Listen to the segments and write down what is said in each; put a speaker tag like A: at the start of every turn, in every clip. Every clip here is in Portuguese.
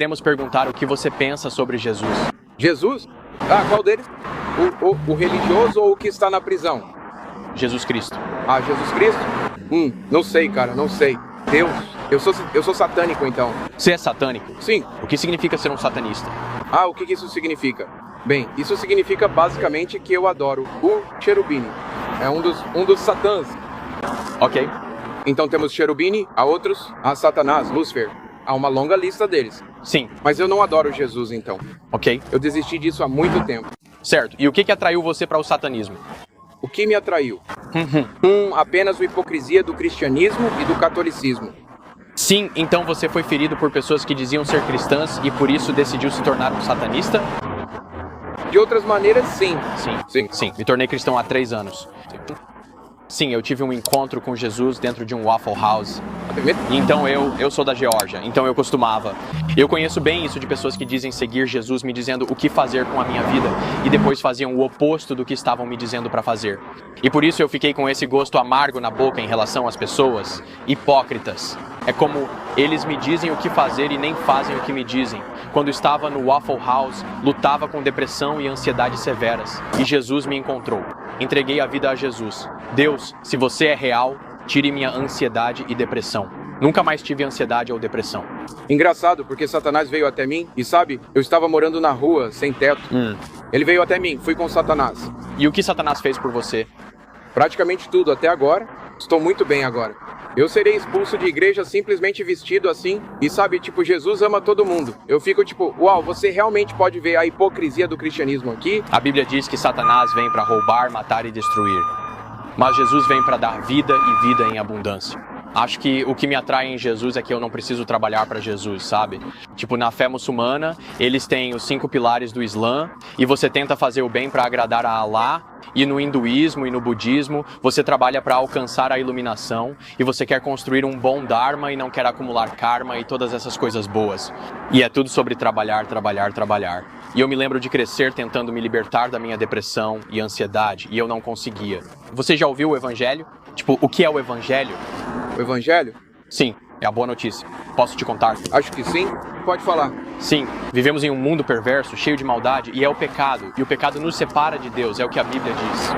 A: Queremos perguntar o que você pensa sobre Jesus.
B: Jesus? Ah, qual deles? O religioso ou o que está na prisão?
A: Jesus Cristo.
B: Ah, Jesus Cristo? Não sei, cara, não sei. Deus, eu sou satânico, então.
A: Você é satânico?
B: Sim.
A: O que significa ser um satanista?
B: Ah, o que isso significa? Bem, isso significa basicamente que eu adoro o Cherubini. É um dos satãs.
A: Ok.
B: Então temos Cherubini, há outros, há Satanás, Lúcifer. Há uma longa lista deles.
A: Sim.
B: Mas eu não adoro Jesus, então.
A: Ok.
B: Eu desisti disso há muito tempo.
A: Certo. E o que atraiu você para o satanismo?
B: O que me atraiu? Apenas a hipocrisia do cristianismo e do catolicismo.
A: Sim, então você foi ferido por pessoas que diziam ser cristãs e por isso decidiu se tornar um satanista?
B: De outras maneiras, sim.
A: Sim. Me tornei cristão há 3 anos. Sim, eu tive um encontro com Jesus dentro de um Waffle House. Então eu sou da Geórgia, então eu costumava. Eu conheço bem isso de pessoas que dizem seguir Jesus me dizendo o que fazer com a minha vida e depois faziam o oposto do que estavam me dizendo para fazer. E por isso eu fiquei com esse gosto amargo na boca em relação às pessoas hipócritas. É como eles me dizem o que fazer e nem fazem o que me dizem. Quando estava no Waffle House, lutava com depressão e ansiedade severas. E Jesus me encontrou. Entreguei a vida a Jesus. Deus, se você é real, tire minha ansiedade e depressão. Nunca mais tive ansiedade ou depressão.
B: Engraçado, porque Satanás veio até mim e sabe, eu estava morando na rua, sem teto. Ele veio até mim, fui com Satanás.
A: E o que Satanás fez por você?
B: Praticamente tudo até agora. Estou muito bem agora. Eu serei expulso de igreja simplesmente vestido assim. E sabe, tipo, Jesus ama todo mundo. Eu fico tipo, uau, você realmente pode ver a hipocrisia do cristianismo aqui?
A: A Bíblia diz que Satanás vem para roubar, matar e destruir. Mas Jesus vem para dar vida e vida em abundância. Acho que o que me atrai em Jesus é que eu não preciso trabalhar para Jesus, sabe? Tipo, na fé muçulmana, eles têm os 5 pilares do Islã e você tenta fazer o bem para agradar a Allah. E no hinduísmo e no budismo, você trabalha para alcançar a iluminação e você quer construir um bom dharma e não quer acumular karma e todas essas coisas boas. E é tudo sobre trabalhar. E eu me lembro de crescer tentando me libertar da minha depressão e ansiedade e eu não conseguia. Você já ouviu o Evangelho? Tipo, o que é o Evangelho?
B: O Evangelho?
A: Sim, é a boa notícia. Posso te contar?
B: Acho que sim. Pode falar.
A: Sim, vivemos em um mundo perverso, cheio de maldade, e é o pecado. E o pecado nos separa de Deus, é o que a Bíblia diz.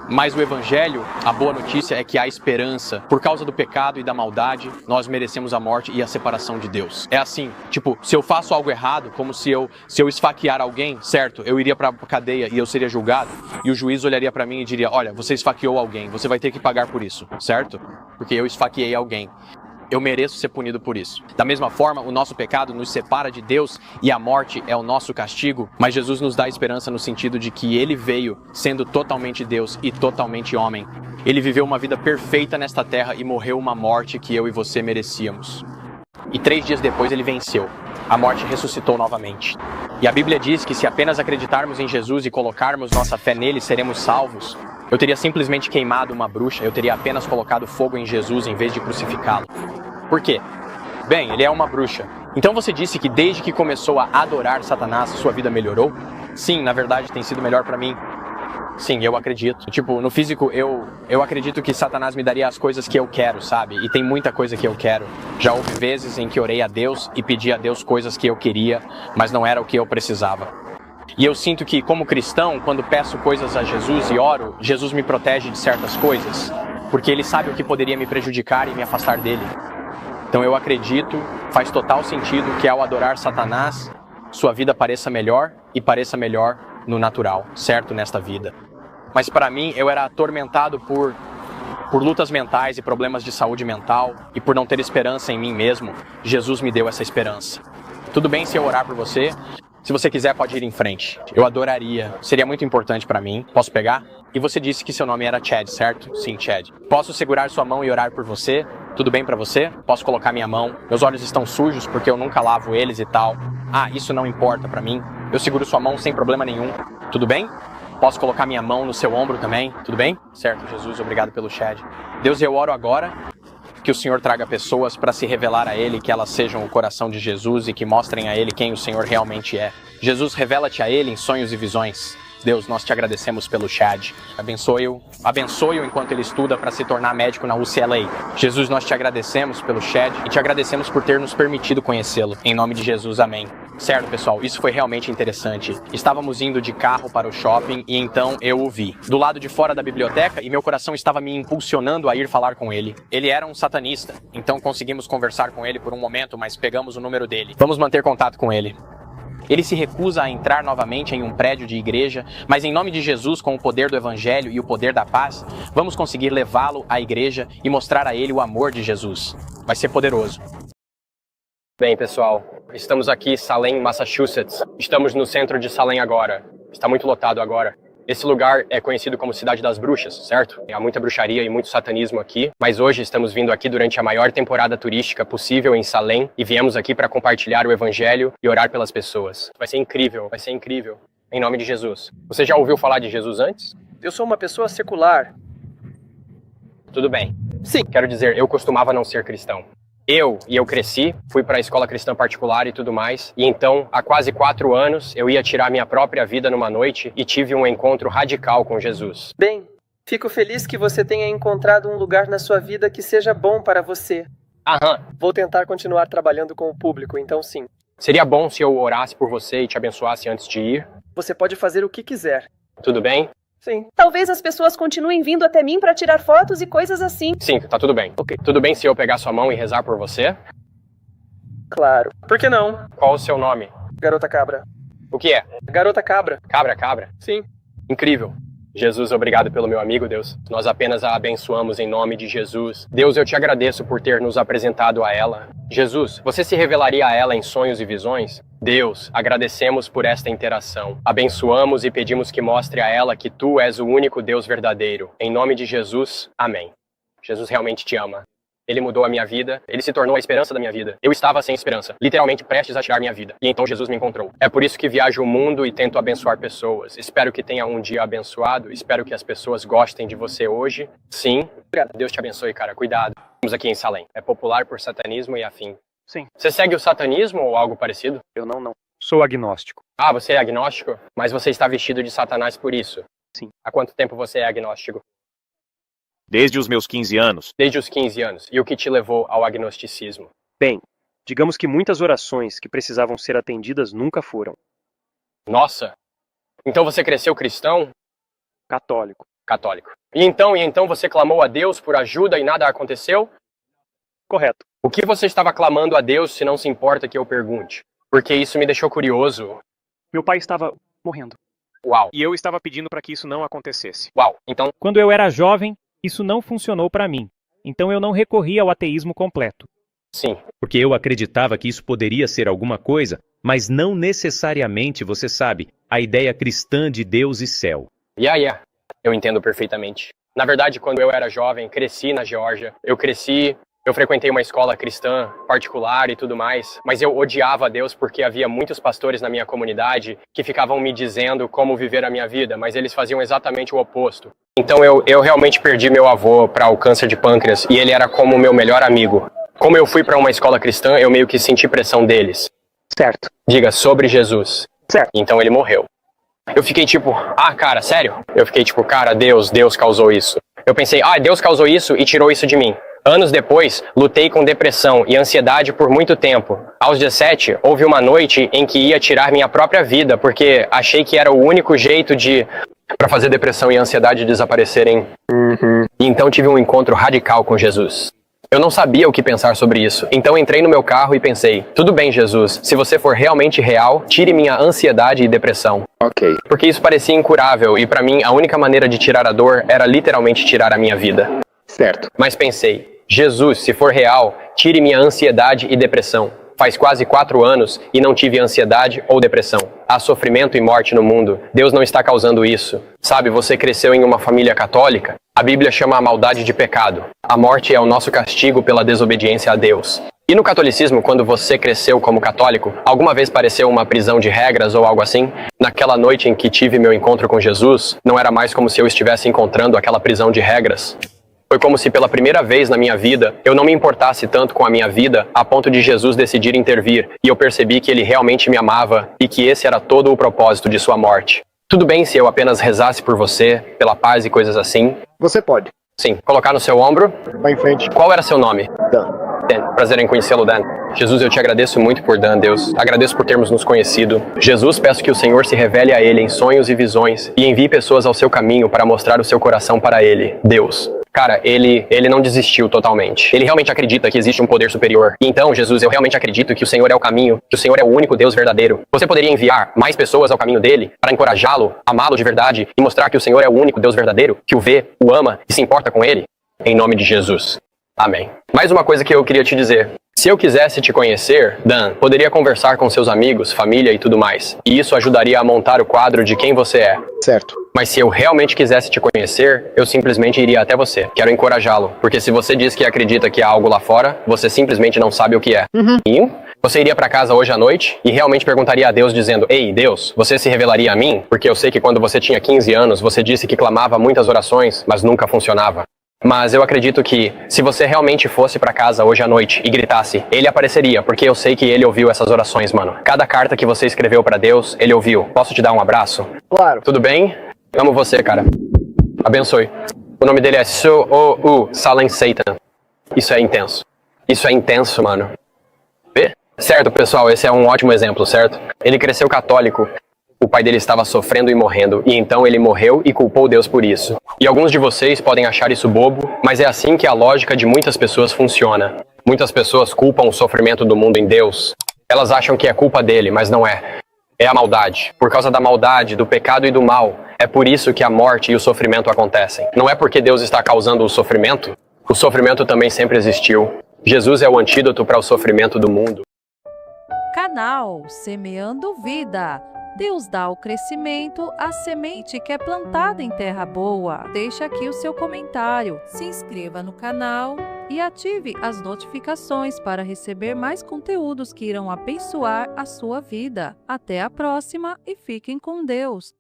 A: Mas o Evangelho, a boa notícia é que há esperança. Por causa do pecado e da maldade, nós merecemos a morte e a separação de Deus. É assim, tipo, se eu faço algo errado, como se eu esfaquear alguém, certo, eu iria pra cadeia e eu seria julgado, e o juiz olharia pra mim e diria, olha, você esfaqueou alguém, você vai ter que pagar por isso, certo? Porque eu esfaqueei alguém. Eu mereço ser punido por isso. Da mesma forma, o nosso pecado nos separa de Deus e a morte é o nosso castigo, mas Jesus nos dá esperança no sentido de que Ele veio sendo totalmente Deus e totalmente homem. Ele viveu uma vida perfeita nesta terra e morreu uma morte que eu e você merecíamos. E 3 dias depois Ele venceu. A morte ressuscitou novamente. E a Bíblia diz que se apenas acreditarmos em Jesus e colocarmos nossa fé nele, seremos salvos. Eu teria simplesmente queimado uma bruxa, eu teria apenas colocado fogo em Jesus em vez de crucificá-lo. Por quê? Bem, ele é uma bruxa. Então você disse que desde que começou a adorar Satanás, sua vida melhorou? Sim, na verdade tem sido melhor pra mim. Sim, eu acredito. Tipo, no físico, eu acredito que Satanás me daria as coisas que eu quero, sabe? E tem muita coisa que eu quero. Já houve vezes em que orei a Deus e pedi a Deus coisas que eu queria, mas não era o que eu precisava. E eu sinto que, como cristão, quando peço coisas a Jesus e oro, Jesus me protege de certas coisas, porque Ele sabe o que poderia me prejudicar e me afastar dele. Então eu acredito, faz total sentido que ao adorar Satanás, sua vida pareça melhor e pareça melhor no natural, certo, nesta vida. Mas para mim, eu era atormentado por lutas mentais e problemas de saúde mental e por não ter esperança em mim mesmo. Jesus me deu essa esperança. Tudo bem se eu orar por você? Se você quiser, pode ir em frente. Eu adoraria. Seria muito importante pra mim. Posso pegar? E você disse que seu nome era Chad, certo? Sim, Chad. Posso segurar sua mão e orar por você? Tudo bem pra você? Posso colocar minha mão? Meus olhos estão sujos porque eu nunca lavo eles e tal. Ah, isso não importa pra mim. Eu seguro sua mão sem problema nenhum. Tudo bem? Posso colocar minha mão no seu ombro também? Tudo bem? Certo, Jesus. Obrigado pelo Chad. Deus, eu oro agora que o Senhor traga pessoas para se revelar a Ele, que elas sejam o coração de Jesus e que mostrem a Ele quem o Senhor realmente é. Jesus, revela-te a Ele em sonhos e visões. Deus, nós te agradecemos pelo Chad. Abençoe-o enquanto ele estuda para se tornar médico na UCLA. Jesus, nós te agradecemos pelo Chad e te agradecemos por ter nos permitido conhecê-lo. Em nome de Jesus, amém. Certo, pessoal, isso foi realmente interessante. Estávamos indo de carro para o shopping e então eu o vi do lado de fora da biblioteca e meu coração estava me impulsionando a ir falar com ele. Ele era um satanista, então conseguimos conversar com ele por um momento, mas pegamos o número dele. Vamos manter contato com ele. Ele se recusa a entrar novamente em um prédio de igreja, mas em nome de Jesus, com o poder do Evangelho e o poder da paz, vamos conseguir levá-lo à igreja e mostrar a ele o amor de Jesus. Vai ser poderoso. Bem, pessoal, estamos aqui em Salem, Massachusetts. Estamos no centro de Salem agora. Está muito lotado agora. Esse lugar é conhecido como Cidade das Bruxas, certo? Há muita bruxaria e muito satanismo aqui, mas hoje estamos vindo aqui durante a maior temporada turística possível em Salem e viemos aqui para compartilhar o Evangelho e orar pelas pessoas. Vai ser incrível, em nome de Jesus. Você já ouviu falar de Jesus antes?
C: Eu sou uma pessoa secular.
A: Tudo bem.
C: Sim.
A: Quero dizer, eu costumava não ser cristão. Eu cresci, fui para a escola cristã particular e tudo mais, e então, há quase 4 anos, eu ia tirar minha própria vida numa noite e tive um encontro radical com Jesus.
C: Bem, fico feliz que você tenha encontrado um lugar na sua vida que seja bom para você.
A: Aham.
C: Vou tentar continuar trabalhando com o público, então sim.
A: Seria bom se eu orasse por você e te abençoasse antes de ir?
C: Você pode fazer o que quiser.
A: Tudo bem?
C: Sim.
D: Talvez as pessoas continuem vindo até mim para tirar fotos e coisas assim.
A: Sim, tá tudo bem.
C: Ok.
A: Tudo bem se eu pegar sua mão e rezar por você?
C: Claro. Por que não?
A: Qual o seu nome?
C: Garota Cabra.
A: O que é?
C: Garota Cabra.
A: Cabra?
C: Sim.
A: Incrível. Jesus, obrigado pelo meu amigo, Deus. Nós apenas a abençoamos em nome de Jesus. Deus, eu te agradeço por ter nos apresentado a ela. Jesus, você se revelaria a ela em sonhos e visões? Deus, agradecemos por esta interação. Abençoamos e pedimos que mostre a ela que tu és o único Deus verdadeiro. Em nome de Jesus, amém. Jesus realmente te ama. Ele mudou a minha vida, ele se tornou a esperança da minha vida. Eu estava sem esperança, literalmente prestes a tirar minha vida. E então Jesus me encontrou. É por isso que viajo o mundo e tento abençoar pessoas. Espero que tenha um dia abençoado, espero que as pessoas gostem de você hoje. Sim. Obrigado. Deus te abençoe, cara. Cuidado. Estamos aqui em Salem. É popular por satanismo e afim.
C: Sim.
A: Você segue o satanismo ou algo parecido?
C: Eu não. Sou agnóstico.
A: Ah, você é agnóstico? Mas você está vestido de Satanás por isso?
C: Sim.
A: Há quanto tempo você é agnóstico?
E: Desde os meus 15 anos.
A: Desde os 15 anos. E o que te levou ao agnosticismo?
C: Bem, digamos que muitas orações que precisavam ser atendidas nunca foram.
A: Nossa! Então você cresceu cristão?
C: Católico.
A: Católico. E então você clamou a Deus por ajuda e nada aconteceu?
C: Correto.
A: O que você estava clamando a Deus, se não se importa que eu pergunte? Porque isso me deixou curioso.
F: Meu pai estava morrendo.
A: Uau.
F: E eu estava pedindo para que isso não acontecesse.
A: Uau. Então,
G: Quando eu era jovem, isso não funcionou para mim. Então eu não recorri ao ateísmo completo.
A: sim.
H: Porque eu acreditava que isso poderia ser alguma coisa, mas não necessariamente, você sabe, a ideia cristã de Deus e céu.
A: Yeah. Eu entendo perfeitamente. Na verdade, quando eu era jovem, cresci na Geórgia. Eu frequentei uma escola cristã particular e tudo mais, mas eu odiava a Deus porque havia muitos pastores na minha comunidade que ficavam me dizendo como viver a minha vida, mas eles faziam exatamente o oposto. Então eu realmente perdi meu avô para o câncer de pâncreas e ele era como o meu melhor amigo. Como eu fui para uma escola cristã, eu meio que senti pressão deles.
C: Certo.
A: Diga sobre Jesus.
C: Certo.
A: Então ele morreu. Eu fiquei tipo, cara, sério? Eu fiquei tipo, cara, Deus causou isso. Eu pensei, Deus causou isso e tirou isso de mim. Anos depois, lutei com depressão e ansiedade por muito tempo. Aos 17, houve uma noite em que ia tirar minha própria vida, porque achei que era o único jeito para fazer depressão e ansiedade desaparecerem. E então tive um encontro radical com Jesus. Eu não sabia o que pensar sobre isso, então entrei no meu carro e pensei, tudo bem, Jesus, se você for realmente real, tire minha ansiedade e depressão.
B: Ok.
A: Porque isso parecia incurável e para mim a única maneira de tirar a dor era literalmente tirar a minha vida.
B: Certo.
A: Mas pensei, Jesus, se for real, tire minha ansiedade e depressão. Faz quase 4 anos e não tive ansiedade ou depressão. Há sofrimento e morte no mundo. Deus não está causando isso. Sabe, você cresceu em uma família católica? A Bíblia chama a maldade de pecado. A morte é o nosso castigo pela desobediência a Deus. E no catolicismo, quando você cresceu como católico, alguma vez pareceu uma prisão de regras ou algo assim? Naquela noite em que tive meu encontro com Jesus, não era mais como se eu estivesse encontrando aquela prisão de regras. Foi como se pela primeira vez na minha vida, eu não me importasse tanto com a minha vida a ponto de Jesus decidir intervir, e eu percebi que ele realmente me amava e que esse era todo o propósito de sua morte. Tudo bem se eu apenas rezasse por você, pela paz e coisas assim?
I: Você pode.
A: Sim. Colocar no seu ombro?
I: Vai em frente.
A: Qual era seu nome?
I: Dan.
A: Dan. Prazer em conhecê-lo, Dan. Jesus, eu te agradeço muito por Dan, Deus. Agradeço por termos nos conhecido. Jesus, peço que o Senhor se revele a ele em sonhos e visões e envie pessoas ao seu caminho para mostrar o seu coração para ele, Deus. Cara, ele não desistiu totalmente. Ele realmente acredita que existe um poder superior. E então, Jesus, eu realmente acredito que o Senhor é o caminho, que o Senhor é o único Deus verdadeiro. Você poderia enviar mais pessoas ao caminho dele para encorajá-lo, amá-lo de verdade e mostrar que o Senhor é o único Deus verdadeiro, que o vê, o ama e se importa com ele? Em nome de Jesus. Amém. Mais uma coisa que eu queria te dizer. Se eu quisesse te conhecer, Dan, poderia conversar com seus amigos, família e tudo mais. E isso ajudaria a montar o quadro de quem você é.
I: Certo.
A: Mas se eu realmente quisesse te conhecer, eu simplesmente iria até você. Quero encorajá-lo. Porque se você diz que acredita que há algo lá fora, você simplesmente não sabe o que é. E você iria para casa hoje à noite e realmente perguntaria a Deus dizendo: Ei, Deus, você se revelaria a mim? Porque eu sei que quando você tinha 15 anos, você disse que clamava muitas orações, mas nunca funcionava. Mas eu acredito que, se você realmente fosse pra casa hoje à noite e gritasse, ele apareceria, porque eu sei que ele ouviu essas orações, mano. Cada carta que você escreveu pra Deus, ele ouviu. Posso te dar um abraço?
I: Claro.
A: Tudo bem? Amo você, cara. Abençoe. O nome dele é So-O-U, Silent Satan. Isso é intenso. Isso é intenso, mano. Vê? Certo, pessoal, esse é um ótimo exemplo, certo? Ele cresceu católico. O pai dele estava sofrendo e morrendo, e então ele morreu e culpou Deus por isso. E alguns de vocês podem achar isso bobo, mas é assim que a lógica de muitas pessoas funciona. Muitas pessoas culpam o sofrimento do mundo em Deus. Elas acham que é culpa dele, mas não é. É a maldade. Por causa da maldade, do pecado e do mal, é por isso que a morte e o sofrimento acontecem. Não é porque Deus está causando o sofrimento também sempre existiu. Jesus é o antídoto para o sofrimento do mundo.
J: Canal Semeando Vida. Deus dá o crescimento à semente que é plantada em terra boa. Deixe aqui o seu comentário, se inscreva no canal e ative as notificações para receber mais conteúdos que irão abençoar a sua vida. Até a próxima e fiquem com Deus!